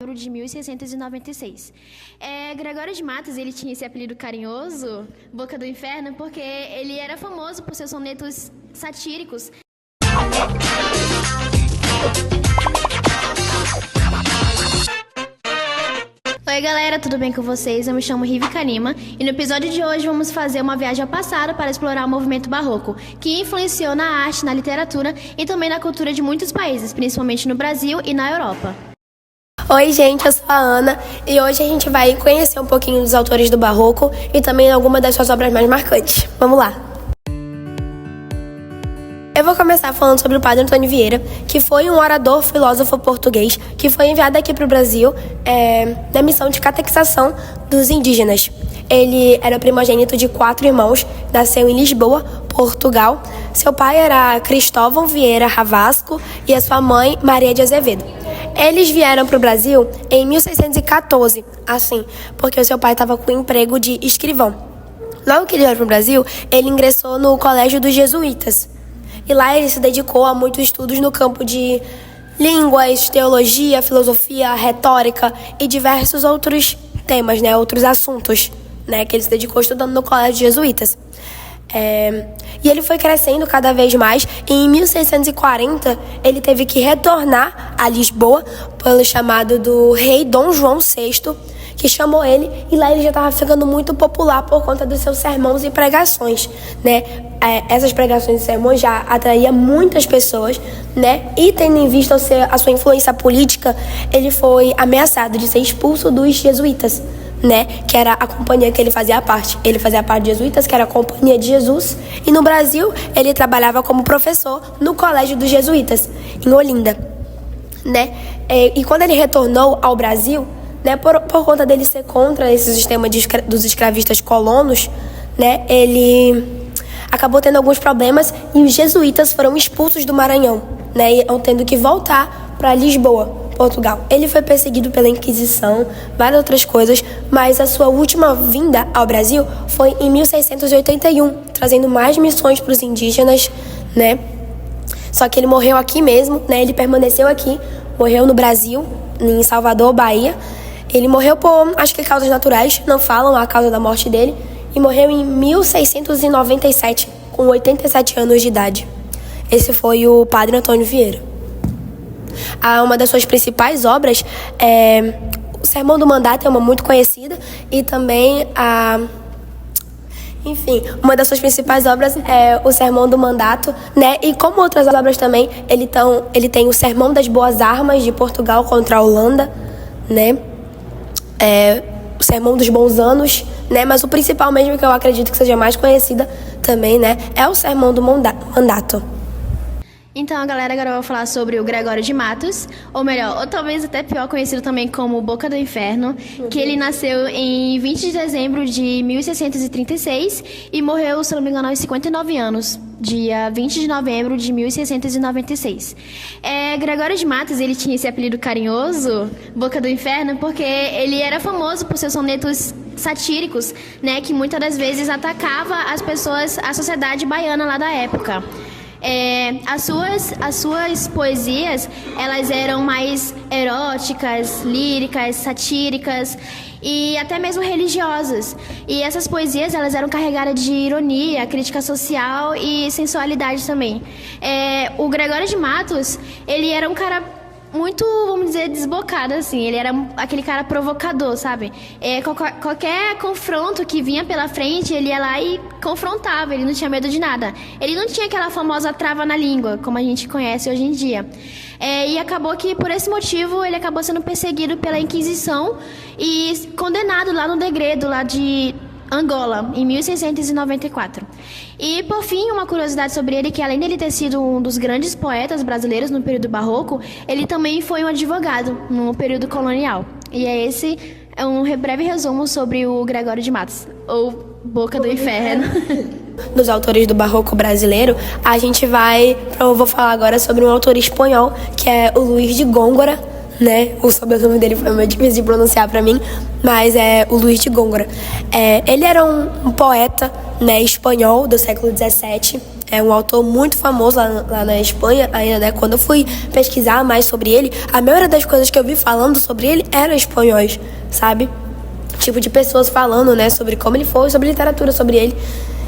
De 1696. Gregório de Matos, ele tinha esse apelido carinhoso, Boca do Inferno, porque ele era famoso por seus sonetos satíricos. Oi galera, tudo bem com vocês? Eu me chamo Rivi Kanima e no episódio de hoje vamos fazer uma viagem ao passado para explorar o movimento barroco, que influenciou na arte, na literatura e também na cultura de muitos países, principalmente no Brasil e na Europa. Oi gente, eu sou a Ana e hoje a gente vai conhecer um pouquinho dos autores do Barroco e também algumas das suas obras mais marcantes. Vamos lá! Eu vou começar falando sobre o Padre Antônio Vieira, que foi um orador filósofo português que foi enviado aqui para o Brasil na missão de catequização dos indígenas. Ele era primogênito de 4 irmãos, nasceu em Lisboa, Portugal. Seu pai era Cristóvão Vieira Ravasco e a sua mãe Maria de Azevedo. Eles vieram para o Brasil em 1614, assim, porque o seu pai estava com emprego de escrivão. Logo que ele veio para o Brasil, ele ingressou no Colégio dos Jesuítas. E lá ele se dedicou a muitos estudos no campo de línguas, teologia, filosofia, retórica e diversos outros temas, outros assuntos, que ele se dedicou estudando no Colégio dos Jesuítas. E ele foi crescendo cada vez mais e em 1640 ele teve que retornar a Lisboa pelo chamado do rei Dom João VI, que chamou ele, e lá ele já estava ficando muito popular por conta dos seus sermões e pregações, essas pregações e sermões já atraíam muitas pessoas, e tendo em vista a sua influência política, ele foi ameaçado de ser expulso dos jesuítas, que era a companhia que ele fazia parte. Ele fazia parte de jesuítas, que era a Companhia de Jesus, e no Brasil ele trabalhava como professor no Colégio dos Jesuítas, em Olinda, E quando ele retornou ao Brasil, por conta dele ser contra esse sistema dos escravistas colonos, ele acabou tendo alguns problemas e os jesuítas foram expulsos do Maranhão, e tendo que voltar para Lisboa, Portugal. Ele foi perseguido pela Inquisição, várias outras coisas, mas a sua última vinda ao Brasil foi em 1681, trazendo mais missões para os indígenas, Só que ele morreu aqui mesmo, Ele permaneceu aqui, morreu no Brasil, em Salvador, Bahia. Ele morreu por, acho que causas naturais, não falam a causa da morte dele, e morreu em 1697, com 87 anos de idade. Esse foi o Padre Antônio Vieira. Uma das suas principais obras é o Sermão do Mandato, é uma muito conhecida, e também uma das suas principais obras é o Sermão do Mandato, E como outras obras também, ele tem o Sermão das Boas Armas de Portugal contra a Holanda, o Sermão dos Bons Anos, Mas o principal mesmo, que eu acredito que seja mais conhecida também, é o Sermão do Mandato. Então, galera, agora eu vou falar sobre o Gregório de Matos, ou melhor, ou talvez até pior, conhecido também como Boca do Inferno, que ele nasceu em 20 de dezembro de 1636 e morreu, se não me engano, aos 59 anos, dia 20 de novembro de 1696. Gregório de Matos, ele tinha esse apelido carinhoso, Boca do Inferno, porque ele era famoso por seus sonetos satíricos, que muitas das vezes atacava as pessoas, a sociedade baiana lá da época. As suas poesias, elas eram mais eróticas, líricas, satíricas e até mesmo religiosas. E essas poesias, elas eram carregadas de ironia, crítica social e sensualidade também. O Gregório de Matos, ele era um cara muito, vamos dizer, desbocado, assim. Ele era aquele cara provocador, sabe? Qualquer confronto que vinha pela frente, ele ia lá e confrontava. Ele não tinha medo de nada. Ele não tinha aquela famosa trava na língua, como a gente conhece hoje em dia. E acabou que, por esse motivo, ele acabou sendo perseguido pela Inquisição e condenado lá no degredo, lá de Angola, em 1694. E, por fim, uma curiosidade sobre ele, que além dele ter sido um dos grandes poetas brasileiros no período barroco, ele também foi um advogado no período colonial. E esse é um breve resumo sobre o Gregório de Matos, ou Boca do Inferno. Dos autores do barroco brasileiro, eu vou falar agora sobre um autor espanhol, que é o Luís de Góngora, O sobrenome dele foi meio difícil de pronunciar para mim, mas é o Luís de Góngora. Ele era um poeta, espanhol do século XVII. É um autor muito famoso lá na Espanha ainda, né? Quando eu fui pesquisar mais sobre ele, a maioria das coisas que eu vi falando sobre ele eram espanhóis, sabe? Tipo de pessoas falando, né, sobre como ele foi, sobre literatura sobre ele.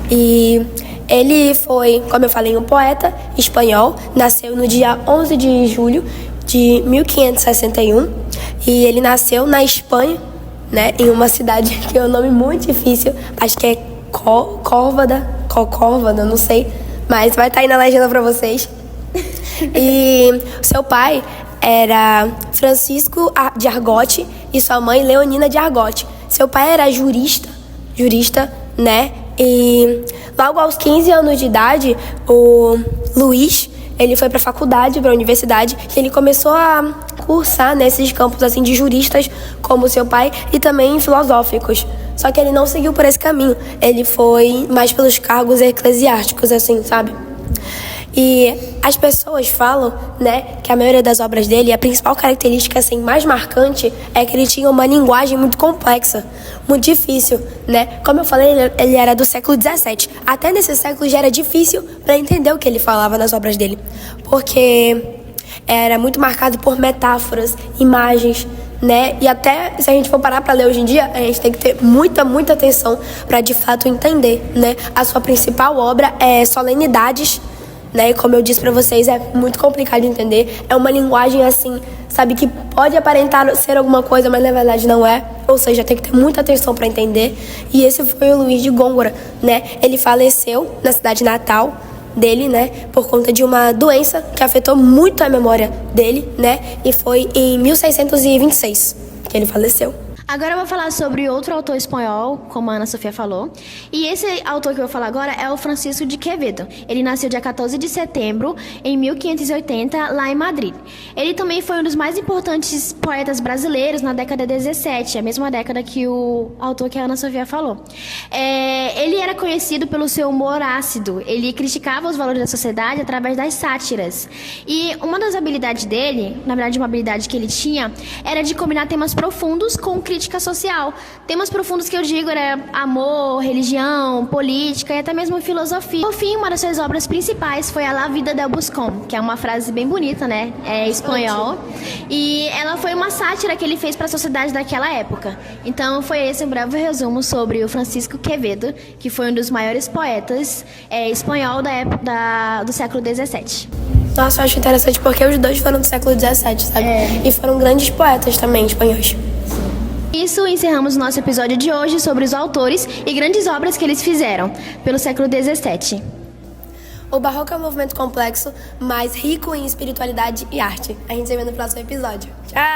E ele foi, como eu falei, um poeta espanhol. Nasceu no dia 11 de julho de 1561 e ele nasceu na Espanha, né, em uma cidade que é um nome muito difícil, acho que é Córvada, não sei, mas vai estar aí na legenda para vocês. E seu pai era Francisco de Argote e sua mãe Leonina de Argote. Seu pai era jurista, né? E logo aos 15 anos de idade, o Luiz, ele foi para a faculdade, para a universidade, e ele começou a cursar nesses campos assim de juristas, como seu pai, e também filosóficos. Só que ele não seguiu por esse caminho. Ele foi mais pelos cargos eclesiásticos, assim, sabe? E as pessoas falam, né, que a maioria das obras dele, a principal característica assim, mais marcante é que ele tinha uma linguagem muito complexa, muito difícil, né? Como eu falei, ele era do século XVII. Até nesse século já era difícil para entender o que ele falava nas obras dele, porque era muito marcado por metáforas, imagens, né? E até se a gente for parar para ler hoje em dia, a gente tem que ter muita atenção para de fato entender, né? A sua principal obra é Solenidades, né? E como eu disse para vocês, é muito complicado de entender. É uma linguagem assim, sabe, que pode aparentar ser alguma coisa, mas na verdade não é. Ou seja, tem que ter muita atenção para entender. E esse foi o Luís de Góngora, né? Ele faleceu na cidade natal dele, né, por conta de uma doença que afetou muito a memória dele, né? E foi em 1626 que ele faleceu. Agora eu vou falar sobre outro autor espanhol, como a Ana Sofia falou. E esse autor que eu vou falar agora é o Francisco de Quevedo. Ele nasceu dia 14 de setembro, em 1580, lá em Madrid. Ele também foi um dos mais importantes poetas brasileiros na década de 17, a mesma década que o autor que a Ana Sofia falou. Ele era conhecido pelo seu humor ácido. Ele criticava os valores da sociedade através das sátiras. E uma das habilidades dele, na verdade uma habilidade que ele tinha, era de combinar temas profundos com crítica social. Temas profundos que eu digo era amor, religião, política e até mesmo filosofia. Por fim, uma das suas obras principais foi a La Vida del Buscón, que é uma frase bem bonita, né? É espanhol. E ela foi uma sátira que ele fez para a sociedade daquela época. Então foi esse um breve resumo sobre o Francisco Quevedo, que foi um dos maiores poetas espanhol do século XVII. Nossa, eu acho interessante porque os dois foram do século XVII, sabe? E foram grandes poetas também, espanhóis. Isso, encerramos o nosso episódio de hoje sobre os autores e grandes obras que eles fizeram pelo século XVII. O barroco é um movimento complexo, mas rico em espiritualidade e arte. A gente se vê no próximo episódio. Tchau!